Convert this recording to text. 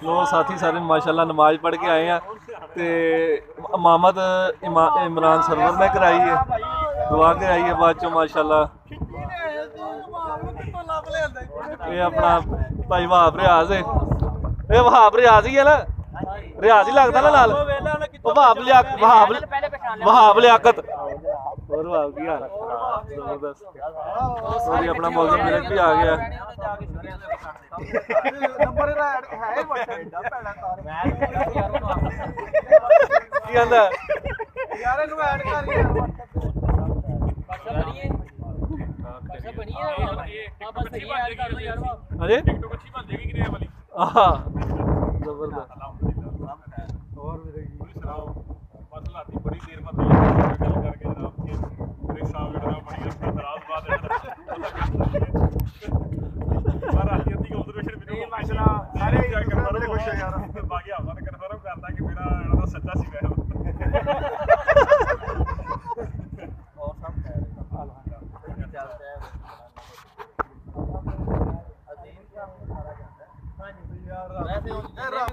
ਲੋ ਸਾਥੀ ਸਾਰੇ ਮਾਸ਼ਾਅੱਲਾ ਨਮਾਜ਼ ਪੜ੍ਹ ਕੇ ਆਏ ਆ ਤੇ ਇਮਾਮਤ ਇਮਰਾਨ ਸਰਵਰ ਨੇ ਕਰਾਈ ਹੈ, ਦੁਆ कराई है बाद चो माशाअल्लाह। ये अपना भाई वहाब रियाज है, ये वहाब रियाज ही है ना, रियाज ही लगता ना लाल वहाब लियाकत और वहाब की हाल जबरदस्त। और ये अपना मौजूद मिलक भी आ गया की कहंदा यार इनू ऐड कर अरे टिकटॉक अच्छी बन जाएगी कि नहीं वाली? हां जबरदस्त। और पूरी सुनाओ मसला थी बड़ी देर में गल करके जनाब के मेरे साहब जनाब बड़ी दराज बात है पर आखिर दी ऑब्जर्वेशन भी माशाल्लाह सारे खुश है यार।